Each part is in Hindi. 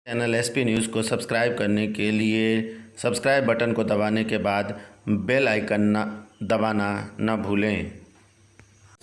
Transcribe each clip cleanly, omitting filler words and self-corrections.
चैनल एसपी न्यूज़ को सब्सक्राइब करने के लिए सब्सक्राइब बटन को दबाने के बाद बेल आइकन दबाना न भूलें।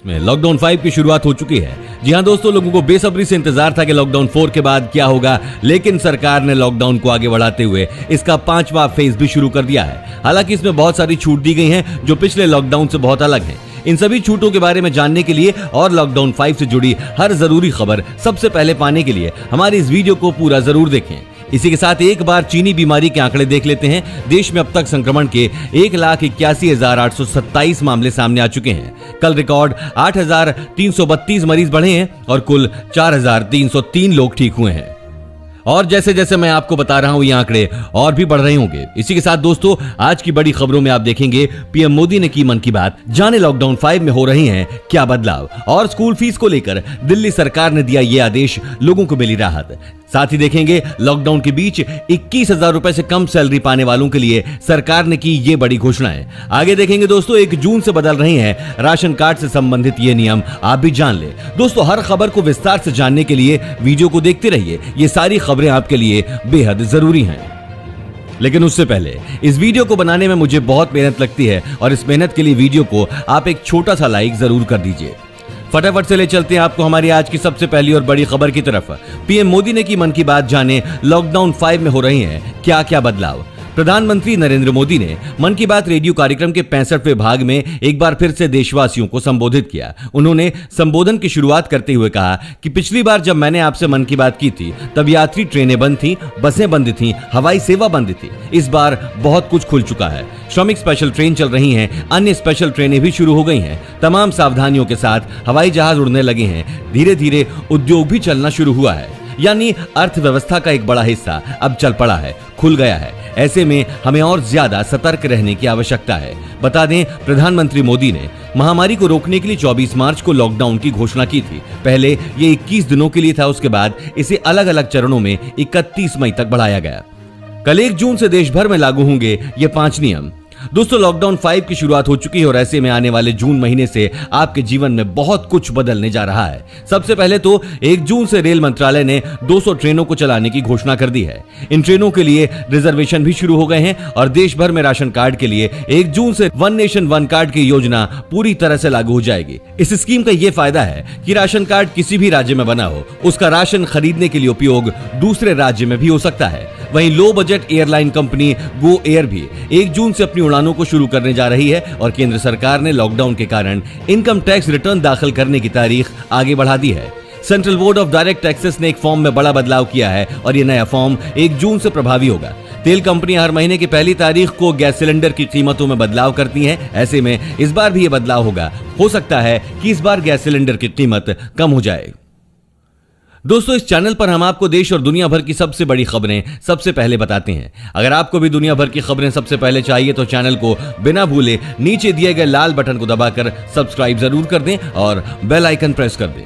में लॉकडाउन 5 की शुरुआत हो चुकी है। जी हां दोस्तों, लोगों को बेसब्री से इंतजार था कि लॉकडाउन 4 के बाद क्या होगा, लेकिन सरकार ने लॉकडाउन को आगे बढ़ाते हुए इसका 5वां फेज भी शुरू कर दिया है। हालांकि इसमें बहुत सारी छूट दी गई हैं जो पिछले लॉकडाउन से बहुत अलग हैं। इन सभी छूटों के बारे में जानने के लिए और लॉकडाउन 5 से जुड़ी हर जरूरी खबर सबसे पहले पाने के लिए हमारी इस वीडियो को पूरा जरूर देखें। इसी के साथ एक बार चीनी बीमारी के आंकड़े देख लेते हैं। देश में अब तक संक्रमण के 1,81,827 मामले सामने आ चुके हैं। कल रिकॉर्ड 8,332 मरीज बढ़े हैं और कुल 4,303 लोग ठीक हुए हैं। और जैसे जैसे मैं आपको बता रहा हूं ये आंकड़े और भी बढ़ रहे होंगे। इसी के साथ दोस्तों, आज की बड़ी खबरों में आप देखेंगे पीएम मोदी ने की मन की बात, जाने लॉकडाउन 5 में हो रही हैं क्या बदलाव, और स्कूल फीस को लेकर दिल्ली सरकार ने दिया ये आदेश, लोगों को मिली राहत। साथ ही देखेंगे लॉकडाउन के बीच 21,000 रुपए से कम सैलरी पाने वालों के लिए सरकार ने की ये बड़ी घोषणाएं। आगे देखेंगे दोस्तों, 1 जून से बदल रहे हैं राशन कार्ड से संबंधित ये नियम, आप भी जान ले। दोस्तों, हर खबर को विस्तार से जानने के लिए वीडियो को देखते रहिए। ये सारी खबरें आपके लिए बेहद जरूरी हैं। लेकिन उससे पहले इस वीडियो को बनाने में मुझे बहुत मेहनत लगती है और इस मेहनत के लिए वीडियो को आप एक छोटा सा लाइक जरूर कर दीजिए। फटाफट से ले चलते हैं आपको हमारी आज की सबसे पहली और बड़ी खबर की तरफ। पीएम मोदी ने की मन की बात, जाने लॉकडाउन 5 में हो रही हैं क्या क्या बदलाव। प्रधानमंत्री नरेंद्र मोदी ने मन की बात रेडियो कार्यक्रम के 65वें भाग में एक बार फिर से देशवासियों को संबोधित किया। उन्होंने संबोधन की शुरुआत करते हुए कहा कि पिछली बार जब मैंने आपसे मन की बात की थी तब यात्री ट्रेनें बंद थीं, बसें बंद थीं, हवाई सेवा बंद थी। इस बार बहुत कुछ खुल चुका है। श्रमिक स्पेशल ट्रेन चल रही हैं, अन्य स्पेशल ट्रेनें भी शुरू हो गई हैं। तमाम सावधानियों के साथ हवाई जहाज उड़ने लगे हैं। धीरे धीरे उद्योग भी चलना शुरू हुआ है, यानी अर्थव्यवस्था का एक बड़ा हिस्सा अब चल पड़ा है, खुल गया है। ऐसे में हमें और ज्यादा सतर्क रहने की आवश्यकता है। बता दें, प्रधानमंत्री मोदी ने महामारी को रोकने के लिए 24 मार्च को लॉकडाउन की घोषणा की थी। पहले ये 21 दिनों के लिए था, उसके बाद इसे अलग अलग चरणों में 31 मई तक बढ़ाया गया। कल 1 जून से देश भर में लागू होंगे ये 5 नियम। दोस्तों, लॉकडाउन 5 की शुरुआत हो चुकी है और ऐसे में आने वाले जून महीने से आपके जीवन में बहुत कुछ बदलने जा रहा है। सबसे पहले तो 1 जून से रेल मंत्रालय ने 200 ट्रेनों को चलाने की घोषणा कर दी है। इन ट्रेनों के लिए रिजर्वेशन भी शुरू हो गए हैं और देश भर में राशन कार्ड के लिए 1 जून से वन नेशन वन कार्ड की योजना पूरी तरह से लागू हो जाएगी। इस स्कीम का यह फायदा है कि राशन कार्ड किसी भी राज्य में बना हो, उसका राशन खरीदने के लिए उपयोग दूसरे राज्य में भी हो सकता है। वहीं low budget airline company Go Air भी 1 जून से अपनी उड़ानों को शुरू करने जा रही है और केंद्र सरकार ने लॉकडाउन के कारण इनकम टैक्स रिटर्न दाखिल करने की तारीख आगे बढ़ा दी है। Central board of direct taxes ने एक फॉर्म में बड़ा बदलाव किया है और यह नया फॉर्म 1 जून से प्रभावी होगा। तेल कंपनियां हर महीने की पहली तारीख को गैस सिलेंडर की कीमतों में बदलाव करती हैं। ऐसे में इस बार भी यह बदलाव होगा। हो सकता है कि इस बार गैस सिलेंडर की कीमत कम हो जाए। दोस्तों, इस चैनल पर हम आपको देश और दुनिया भर की सबसे बड़ी खबरें सबसे पहले बताते हैं। अगर आपको भी दुनिया भर की खबरें सबसे पहले चाहिए तो चैनल को बिना भूले नीचे दिए गए लाल बटन को दबाकर सब्सक्राइब जरूर कर दें और बेल आइकन प्रेस कर दें।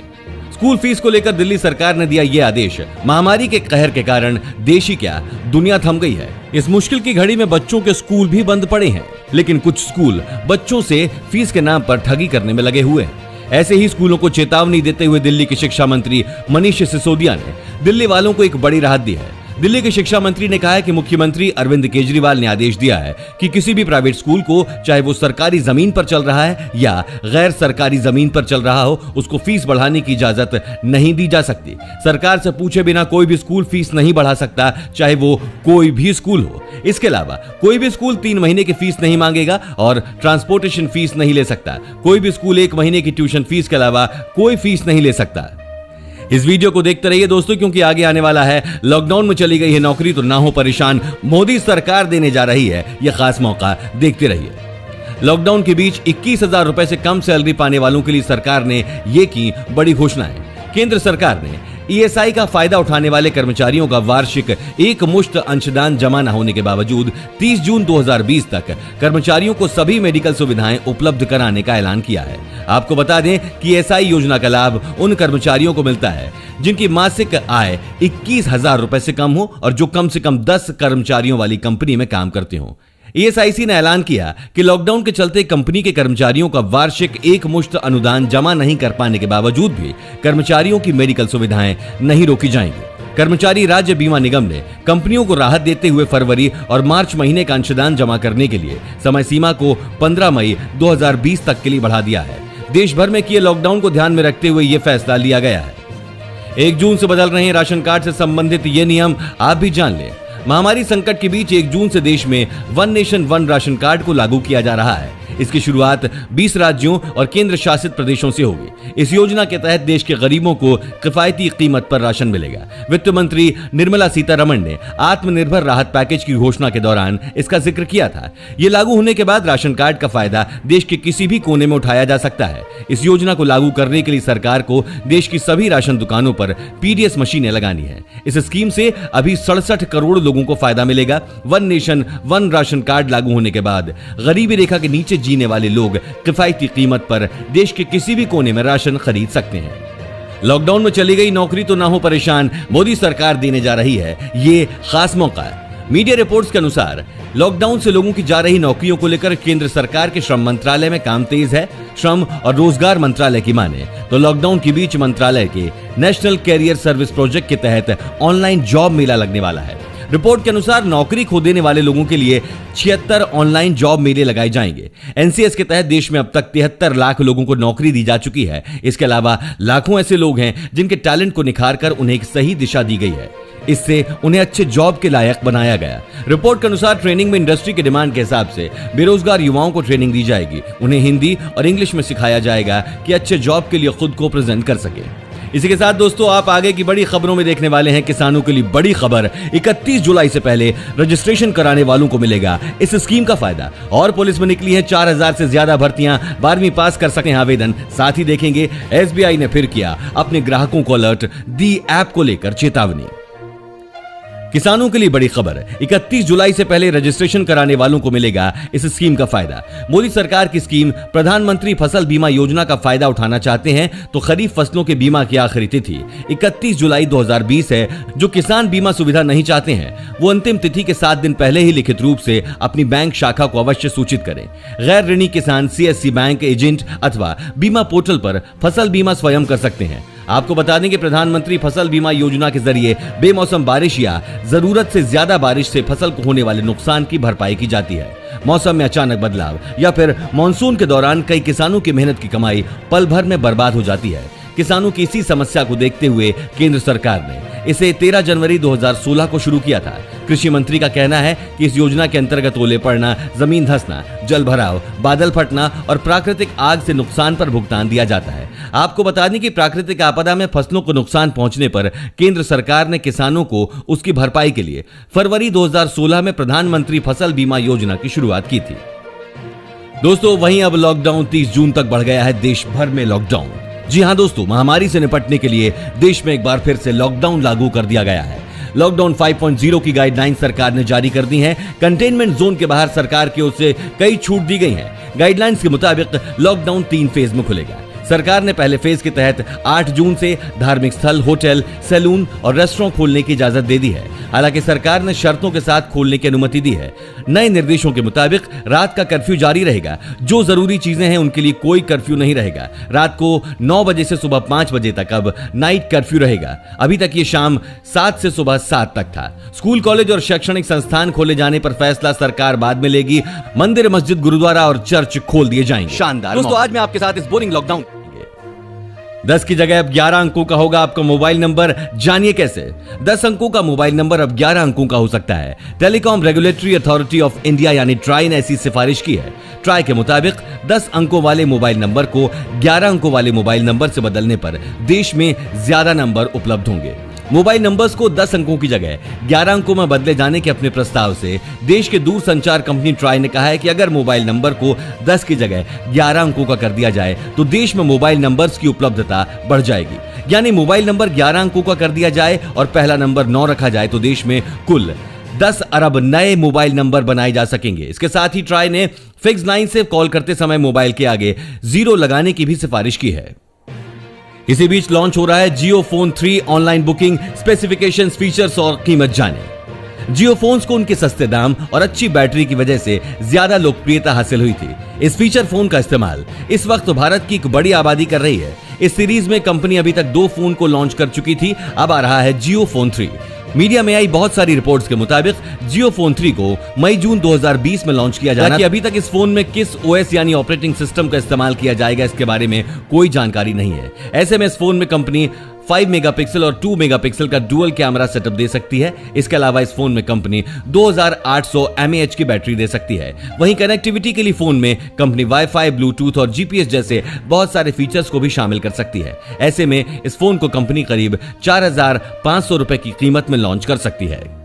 स्कूल फीस को लेकर दिल्ली सरकार ने दिया यह आदेश। महामारी के कहर के कारण देश ही क्या, दुनिया थम गई है। इस मुश्किल की घड़ी में बच्चों के स्कूल भी बंद पड़े हैं, लेकिन कुछ स्कूल बच्चों से फीस के नाम पर ठगी करने में लगे हुए हैं। ऐसे ही स्कूलों को चेतावनी देते हुए दिल्ली के शिक्षा मंत्री मनीष सिसोदिया ने दिल्ली वालों को एक बड़ी राहत दी है। दिल्ली के शिक्षा मंत्री ने कहा है कि मुख्यमंत्री अरविंद केजरीवाल ने आदेश दिया है कि किसी भी प्राइवेट स्कूल को, चाहे वो सरकारी जमीन पर चल रहा है या गैर सरकारी जमीन पर चल रहा हो, उसको फीस बढ़ाने की इजाजत नहीं दी जा सकती। सरकार से पूछे बिना कोई भी स्कूल फीस नहीं बढ़ा सकता, चाहे वो कोई भी स्कूल हो। इसके अलावा कोई भी स्कूल 3 महीने की फीस नहीं मांगेगा और ट्रांसपोर्टेशन फीस नहीं ले सकता। कोई भी स्कूल 1 महीने की ट्यूशन फीस के अलावा कोई फीस नहीं ले सकता। इस वीडियो को देखते रहिए दोस्तों, क्योंकि आगे आने वाला है लॉकडाउन में चली गई है नौकरी तो ना हो परेशान, मोदी सरकार देने जा रही है यह खास मौका। देखते रहिए। लॉकडाउन के बीच 21,000 रुपए से कम सैलरी पाने वालों के लिए सरकार ने ये की बड़ी घोषणाएं। केंद्र सरकार ने ईएसआई का फायदा उठाने वाले कर्मचारियों का वार्षिक एक मुश्त अंशदान जमा न होने के बावजूद 30 जून 2020 तक कर्मचारियों को सभी मेडिकल सुविधाएं उपलब्ध कराने का ऐलान किया है। आपको बता दें कि ईएसआई योजना का लाभ उन कर्मचारियों को मिलता है जिनकी मासिक आय 21,000 रुपए से कम हो और जो कम से कम 10 कर्मचारियों वाली कंपनी में काम करते हो। ईएसआईसी ने ऐलान किया कि लॉकडाउन के चलते कंपनी के कर्मचारियों का वार्षिक एक मुश्त अनुदान जमा नहीं कर पाने के बावजूद भी कर्मचारियों की मेडिकल सुविधाएं नहीं रोकी जाएंगी। कर्मचारी राज्य बीमा निगम ने कंपनियों को राहत देते हुए फरवरी और मार्च महीने का अंशदान जमा करने के लिए समय सीमा को 15 मई 2020 तक के लिए बढ़ा दिया है। देश भर में किए लॉकडाउन को ध्यान में रखते हुए यह फैसला लिया गया है। 1 जून से बदल रहे हैं राशन कार्ड से संबंधित ये नियम, आप भी जान लें। महामारी संकट के बीच 1 जून से देश में one nation one ration card को लागू किया जा रहा है। इसकी शुरुआत 20 राज्यों और केंद्र शासित प्रदेशों से होगी। इस योजना के तहत देश के गरीबों को किफायती कीमत पर राशन मिलेगा। वित्त मंत्री निर्मला सीतारमण ने आत्मनिर्भर राहत पैकेज की घोषणा के दौरान इसका जिक्र किया था। ये लागू होने के बाद राशन कार्ड का फायदा देश के किसी भी कोने में उठाया जा सकता है। इस योजना को लागू करने के लिए सरकार को देश की सभी राशन दुकानों पर पीडीएस मशीनें लगानी है। इस स्कीम से अभी 67 करोड़ लोगों को फायदा मिलेगा। One nation one ration card लागू होने के बाद गरीबी रेखा के नीचे जीने वाले लोग किफायती कीमत पर देश के किसी भी कोने में राशन खरीद सकते हैं। लॉकडाउन में चली गई नौकरी तो ना हो परेशान, मोदी सरकार देने जा रही है ये खास मौका। मीडिया रिपोर्ट्स के अनुसार लॉकडाउन से लोगों की जा रही नौकरियों को लेकर केंद्र सरकार के श्रम मंत्रालय में काम तेज है। श्रम और रोजगार मंत्रालय की माने तो लॉकडाउन के बीच मंत्रालय के नेशनल कैरियर सर्विस प्रोजेक्ट के तहत ऑनलाइन जॉब मेला लगने वाला है। रिपोर्ट के अनुसार नौकरी खो देने वाले लोगों के लिए 76 ऑनलाइन जॉब मेले लगाए जाएंगे। एनसीएस के तहत देश में अब तक 73 लाख लोगों को नौकरी दी जा चुकी है। इसके अलावा लाखों ऐसे लोग हैं जिनके टैलेंट को निखार कर उन्हें एक सही दिशा दी गई है। इससे उन्हें अच्छे जॉब के लायक बनाया गया। रिपोर्ट के अनुसार ट्रेनिंग में इंडस्ट्री के डिमांड के हिसाब से बेरोजगार युवाओं को ट्रेनिंग दी जाएगी। उन्हें हिंदी और इंग्लिश में सिखाया जाएगा कि अच्छे जॉब के लिए खुद को प्रेजेंट कर सके। इसी के साथ दोस्तों आप आगे की बड़ी खबरों में देखने वाले हैं किसानों के लिए बड़ी खबर। 31 जुलाई से पहले रजिस्ट्रेशन कराने वालों को मिलेगा इस स्कीम का फायदा। और पुलिस में निकली है 4000 से ज्यादा भर्तियां, 12वीं पास कर सकते हैं आवेदन। साथ ही देखेंगे एसबीआई ने फिर किया अपने ग्राहकों को अलर्ट, दी ऐप को लेकर चेतावनी। किसानों के लिए बड़ी खबर, 31 जुलाई से पहले रजिस्ट्रेशन कराने वालों को मिलेगा इस स्कीम का फायदा। मोदी सरकार की स्कीम प्रधानमंत्री फसल बीमा योजना का फायदा उठाना चाहते हैं तो खरीफ फसलों के बीमा की आखिरी तिथि 31 जुलाई 2020 है। जो किसान बीमा सुविधा नहीं चाहते हैं वो अंतिम तिथि के 7 दिन पहले ही लिखित रूप से अपनी बैंक शाखा को अवश्य सूचित करें। गैर ऋणी किसान सीएससी बैंक एजेंट अथवा बीमा पोर्टल पर फसल बीमा स्वयं कर सकते हैं। आपको बता दें कि प्रधानमंत्री फसल बीमा योजना के जरिए बेमौसम बारिश या जरूरत से ज्यादा बारिश से फसल को होने वाले नुकसान की भरपाई की जाती है। मौसम में अचानक बदलाव या फिर मानसून के दौरान कई किसानों की मेहनत की कमाई पल भर में बर्बाद हो जाती है। किसानों की इसी समस्या को देखते हुए केंद्र सरकार ने इसे 13 जनवरी 2016 को शुरू किया था। कृषि मंत्री का कहना है कि इस योजना के अंतर्गत ओले पड़ना, जमीन धंसना, जल भराव, बादल फटना और प्राकृतिक आग से नुकसान पर भुगतान दिया जाता है। आपको बता दें कि प्राकृतिक आपदा में फसलों को नुकसान पहुंचने पर केंद्र सरकार ने किसानों को उसकी भरपाई के लिए फरवरी 2016 में प्रधानमंत्री फसल बीमा योजना की शुरुआत की थी। दोस्तों वहीं अब लॉकडाउन 30 जून तक बढ़ गया है देश भर में लॉकडाउन। जी हां दोस्तों, महामारी से निपटने के लिए देश में एक बार फिर से लॉकडाउन लागू कर दिया गया है। लॉकडाउन 5.0 की गाइडलाइन सरकार ने जारी कर दी हैं। कंटेनमेंट जोन के बाहर सरकार की ओर से कई छूट दी गई हैं। गाइडलाइंस के मुताबिक लॉकडाउन 3 फेज में खुलेगा। सरकार ने पहले फेज के तहत 8 जून से धार्मिक स्थल, होटल, सैलून और रेस्टोरेंट खोलने की इजाजत दे दी है। हालांकि सरकार ने शर्तों के साथ खोलने की अनुमति दी है। नए निर्देशों के मुताबिक रात का कर्फ्यू जारी रहेगा। जो जरूरी चीजें हैं उनके लिए कोई कर्फ्यू नहीं रहेगा। रात को 9 बजे से सुबह 5 बजे तक अब नाइट कर्फ्यू रहेगा। अभी तक ये शाम 7 से सुबह 7 तक था। स्कूल, कॉलेज और शैक्षणिक संस्थान खोले जाने पर फैसला सरकार बाद में लेगी। मंदिर, मस्जिद, गुरुद्वारा और चर्च खोल दिए जाएंगे। शानदार दोस्तों, आज मैं आपके साथ इस बोरिंग लॉकडाउन 10 की जगह अब 11 अंकों का होगा आपका मोबाइल नंबर। जानिए कैसे। 10 अंकों का मोबाइल नंबर अब 11 अंकों का हो सकता है। Telecom regulatory authority of India यानी ट्राई ने ऐसी सिफारिश की है। ट्राई के मुताबिक 10 अंकों वाले मोबाइल नंबर को 11 अंकों वाले मोबाइल नंबर से बदलने पर देश में ज्यादा नंबर उपलब्ध होंगे। मोबाइल नंबर्स को 10 अंकों की जगह 11 अंकों में बदले जाने के अपने प्रस्ताव से देश के दूरसंचार कंपनी ट्राई ने कहा है कि अगर मोबाइल नंबर को 10 की जगह 11 अंकों का कर दिया जाए तो देश में मोबाइल नंबर्स की उपलब्धता बढ़ जाएगी। यानी मोबाइल नंबर 11 अंकों का कर दिया जाए और पहला नंबर 9 रखा जाए तो देश में कुल 10 अरब नए मोबाइल नंबर बनाए जा सकेंगे। इसके साथ ही ट्राई ने फिक्स लाइन से कॉल करते समय मोबाइल के आगे 0 लगाने की भी सिफारिश की है। इसी बीच लॉन्च हो रहा है Jio phone 3 online booking, specifications, features और कीमत जाने। जियो फोन्स को उनके सस्ते दाम और अच्छी बैटरी की वजह से ज्यादा लोकप्रियता हासिल हुई थी। इस फीचर फोन का इस्तेमाल इस वक्त भारत की एक बड़ी आबादी कर रही है। इस सीरीज में कंपनी अभी तक 2 फोन को लॉन्च कर चुकी थी, अब आ रहा है जियो फोन 3। मीडिया में आई बहुत सारी रिपोर्ट्स के मुताबिक जियो फोन 3 को मई-जून 2020 में लॉन्च किया जाना। अभी तक इस फोन में किस ओएस यानी ऑपरेटिंग सिस्टम का इस्तेमाल किया जाएगा इसके बारे में कोई जानकारी नहीं है। ऐसे में इस फोन में कंपनी 5 मेगापिक्सल और 2 मेगापिक्सल का डुअल कैमरा सेटअप दे सकती है। इसके अलावा इस फोन में कंपनी 2800 mAh की बैटरी दे सकती है। वहीं कनेक्टिविटी के लिए फोन में कंपनी वाईफाई, ब्लूटूथ और जीपीएस जैसे बहुत सारे फीचर्स को भी शामिल कर सकती है। ऐसे में इस फोन को कंपनी करीब 4500 रुपए की कीमत में लॉन्च कर सकती है।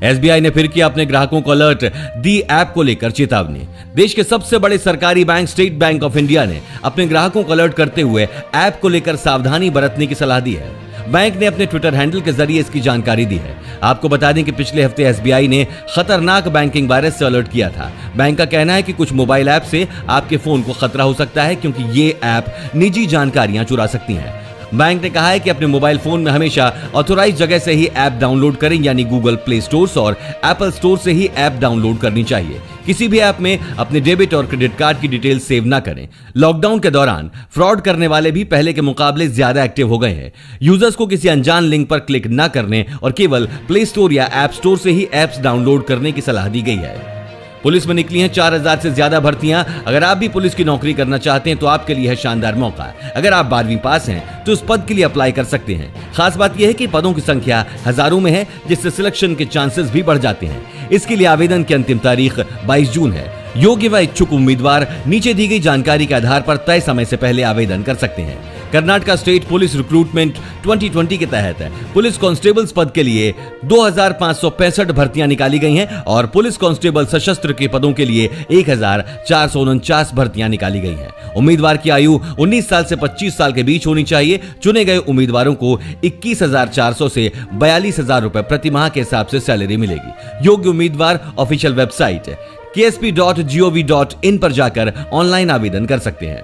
एसबीआई ने फिर किया अपने ग्राहकों को अलर्ट, दी ऐप को लेकर चेतावनी। देश के सबसे बड़े सरकारी bank state bank of India ने अपने ग्राहकों को अलर्ट करते हुए ऐप को लेकर सावधानी बरतने की सलाह दी है। बैंक ने अपने ट्विटर हैंडल के जरिए इसकी जानकारी दी है। आपको बता दें कि पिछले हफ्ते एसबीआई ने खतरनाक बैंकिंग वायरस से अलर्ट किया था। बैंक का कहना है कि कुछ मोबाइल ऐप से आपके फोन को खतरा हो सकता है, क्योंकि ये ऐप निजी जानकारियां चुरा सकती हैं। बैंक ने कहा है कि अपने मोबाइल फोन में हमेशा ऑथोराइज जगह से ही ऐप डाउनलोड करें, यानी गूगल प्ले स्टोर और एप्पल स्टोर से ही ऐप डाउनलोड करनी चाहिए। किसी भी ऐप में अपने डेबिट और क्रेडिट कार्ड की डिटेल सेव ना करें। लॉकडाउन के दौरान फ्रॉड करने वाले भी पहले के मुकाबले ज्यादा एक्टिव हो गए हैं। यूजर्स को किसी अनजान लिंक पर क्लिक ना करने और केवल प्ले स्टोर या ऐप स्टोर से ही ऐप्स डाउनलोड करने की सलाह दी गई है। पुलिस में निकली हैं 4000 से ज्यादा भर्तियां। अगर आप भी पुलिस की नौकरी करना चाहते हैं तो आपके लिए है शानदार मौका। अगर आप 12वीं पास हैं तो उस पद के लिए अप्लाई कर सकते हैं। खास बात यह है कि पदों की संख्या हजारों में है, जिससे सिलेक्शन के चांसेस भी बढ़ जाते हैं। इसके लिए आवेदन की अंतिम तारीख 22 जून है। योग्य व इच्छुक उम्मीदवार नीचे दी गई जानकारी के आधार पर तय समय से पहले आवेदन कर सकते हैं। कर्नाटका स्टेट पुलिस रिक्रूटमेंट 2020 के तहत पुलिस कांस्टेबल्स पद के लिए 2565 भर्तियां निकाली गई हैं और पुलिस कांस्टेबल सशस्त्र के पदों के लिए 1449 भर्तियां निकाली गई हैं। उम्मीदवार की आयु 19 साल से 25 साल के बीच होनी चाहिए। चुने गए उम्मीदवारों को 21,400 से 42,000 रुपए प्रति माह के हिसाब से सैलरी मिलेगी। योग्य उम्मीदवार ऑफिशियल वेबसाइट ksp.gov.in पर जाकर ऑनलाइन आवेदन कर सकते हैं।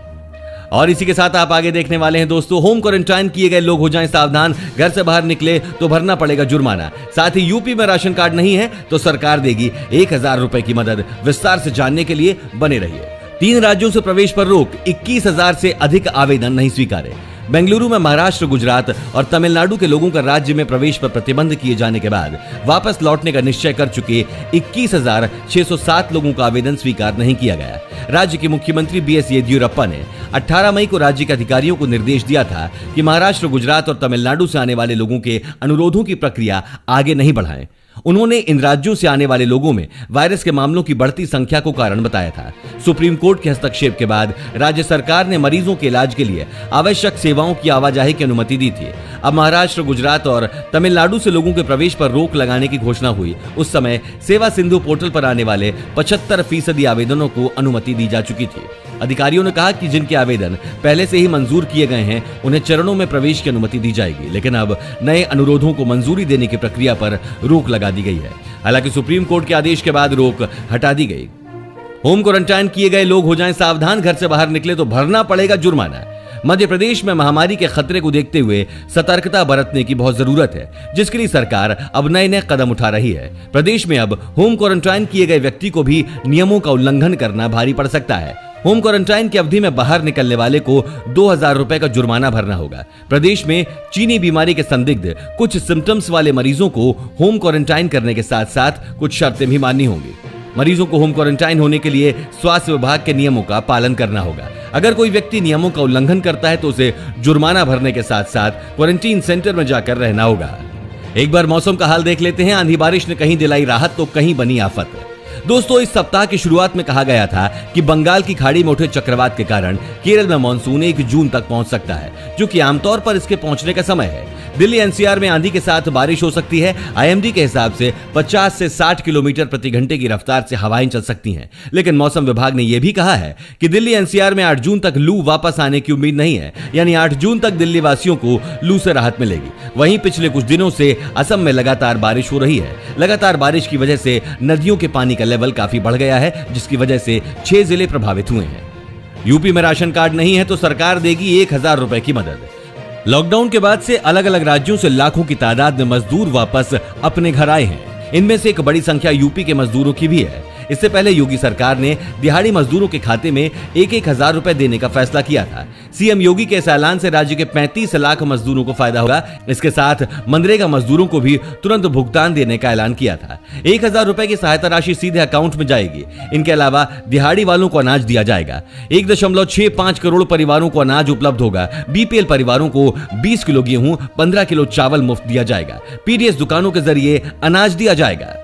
और इसी के साथ आप आगे देखने वाले हैं दोस्तों, होम क्वारंटाइन किए गए लोग हो जाएं सावधान, घर से बाहर निकले तो भरना पड़ेगा जुर्माना। साथ ही यूपी में राशन कार्ड नहीं है तो सरकार देगी 1000 रुपए की मदद। विस्तार से जानने के लिए बने रहिए। 3 राज्यों से प्रवेश पर रोक, 21,000 से अधिक आवेदन नहीं स्वीकारे। बेंगलुरु में महाराष्ट्र, गुजरात और तमिलनाडु के लोगों का राज्य में प्रवेश पर प्रतिबंध किए जाने के बाद वापस लौटने का निश्चय कर चुके 21,607 लोगों का आवेदन स्वीकार नहीं किया गया। राज्य के मुख्यमंत्री बीएस येदियुरप्पा ने 18 मई को राज्य के अधिकारियों को निर्देश दिया था कि महाराष्ट्र, गुजरात और तमिलनाडु से आने वाले लोगों के अनुरोधों की प्रक्रिया आगे नहीं बढ़ाएं। उन्होंने इन राज्यों से आने वाले लोगों में वायरस के मामलों की बढ़ती संख्या को कारण बताया था। सुप्रीम कोर्ट के हस्तक्षेप के बाद राज्य सरकार ने मरीजों के इलाज के लिए आवश्यक सेवाओं की आवाजाही की अनुमति दी थी। अब महाराष्ट्र, गुजरात और तमिलनाडु से लोगों के प्रवेश पर रोक लगाने की घोषणा हुई। उस समय सेवा सिंधु पोर्टल पर आने वाले 75% आवेदनों को अनुमति दी जा चुकी थी। अधिकारियों ने कहा कि जिनके आवेदन पहले से ही मंजूर किए गए हैं उन्हें चरणों में प्रवेश की अनुमति दी जाएगी, लेकिन अब नए अनुरोधों को मंजूरी देने की प्रक्रिया पर रोक लगा दी गई है। हालांकि सुप्रीम कोर्ट के आदेश के बाद रोक हटा दी गई। होम क्वारंटाइन किए गए लोग हो जाएं सावधान, घर से बाहर निकले तो भरना पड़ेगा जुर्माना। मध्य प्रदेश में महामारी के खतरे को देखते हुए सतर्कता बरतने की बहुत जरूरत है, जिसके लिए सरकार अब नए कदम उठा रही है। प्रदेश में अब होम क्वारंटाइन किए गए व्यक्ति को भी नियमों का उल्लंघन करना भारी पड़ सकता है। होम क्वारंटाइन की अवधि में बाहर निकलने वाले को 2000 रुपए का जुर्माना भरना होगा। प्रदेश में चीनी बीमारी के संदिग्ध कुछ सिम्टम्स वाले मरीजों को होम क्वारंटाइन करने के साथ साथ कुछ शर्तें भी माननी होंगी। मरीजों को होम क्वारंटाइन होने के लिए स्वास्थ्य विभाग के नियमों का पालन करना होगा। अगर कोई व्यक्ति नियमों का उल्लंघन करता है तो उसे जुर्माना भरने के साथ साथ क्वारंटीन सेंटर में जाकर रहना होगा। एक बार मौसम का हाल देख लेते हैं। आंधी बारिश ने कहीं दिलाई राहत तो कहीं बनी आफत। दोस्तों, इस सप्ताह की शुरुआत में कहा गया था कि बंगाल की खाड़ी में उठे चक्रवात के कारण केरल में मानसून 1 जून तक पहुंच सकता है, जो कि आमतौर पर इसके पहुंचने का समय है। दिल्ली एनसीआर में आंधी के साथ बारिश हो सकती है। आईएमडी के हिसाब से 50 से 60 किलोमीटर प्रति घंटे की रफ्तार से हवाएं चल सकती हैं। लेकिन मौसम विभाग ने यह भी कहा है कि दिल्ली एनसीआर में 8 जून तक लू वापस आने की उम्मीद नहीं है, यानी 8 जून तक दिल्ली वासियों को लू से राहत मिलेगी। वहीं पिछले कुछ दिनों से असम में लगातार बारिश हो रही है। लगातार बारिश की वजह से नदियों के पानी का लेवल काफी बढ़ गया है, जिसकी वजह से 6 जिले प्रभावित हुए हैं। यूपी में राशन कार्ड नहीं है तो सरकार देगी 1000 रुपए की मदद। लॉकडाउन के बाद से अलग अलग राज्यों से लाखों की तादाद में मजदूर वापस अपने घर आए हैं। इनमें से एक बड़ी संख्या यूपी के मजदूरों की भी है। इससे पहले योगी सरकार ने दिहाड़ी मजदूरों के खाते में 1,000 रुपए देने का फैसला किया था। सीएम योगी के इस ऐलान से राज्य के 35 लाख मजदूरों को फायदा होगा। इसके साथ मनरेगा मजदूरों को भी तुरंत भुगतान देने का ऐलान किया था। 1,000 रुपए की सहायता राशि सीधे अकाउंट में जाएगी। इनके अलावा दिहाड़ी वालों को अनाज दिया जाएगा। 1.65 करोड़ परिवारों को अनाज उपलब्ध होगा। बीपीएल परिवारों को 20 किलो गेहूं, 15 किलो चावल मुफ्त दिया जाएगा। पीडीएस दुकानों के जरिए अनाज दिया जाएगा।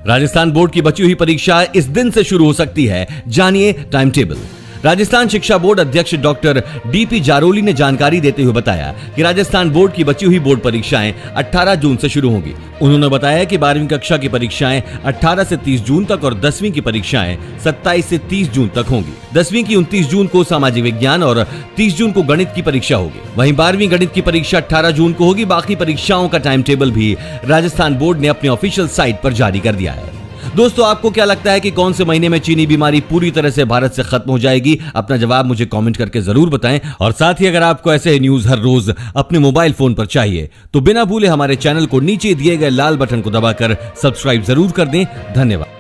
राजस्थान बोर्ड की बची हुई परीक्षा इस दिन से शुरू हो सकती है, जानिए टाइम टेबल। राजस्थान शिक्षा बोर्ड अध्यक्ष डॉक्टर डीपी जारोली ने जानकारी देते हुए बताया कि राजस्थान बोर्ड की बची हुई बोर्ड परीक्षाएं 18 जून से शुरू होंगी। उन्होंने बताया कि 12वीं कक्षा की परीक्षाएं 18 से 30 जून तक और 10वीं की परीक्षाएं 27 से 30 जून तक होंगी। 10वीं की 29 जून को सामाजिक विज्ञान और 30 जून को गणित की परीक्षा होगी। वहीं 12वीं गणित की परीक्षा 18 जून को होगी। बाकी परीक्षाओं का टाइम टेबल भी राजस्थान बोर्ड ने अपने ऑफिशियल साइट पर जारी कर दिया है। दोस्तों, आपको क्या लगता है कि कौन से महीने में चीनी बीमारी पूरी तरह से भारत से खत्म हो जाएगी? अपना जवाब मुझे कमेंट करके जरूर बताएं। और साथ ही अगर आपको ऐसे न्यूज हर रोज अपने मोबाइल फोन पर चाहिए तो बिना भूले हमारे चैनल को नीचे दिए गए लाल बटन को दबाकर सब्सक्राइब जरूर कर दें। धन्यवाद।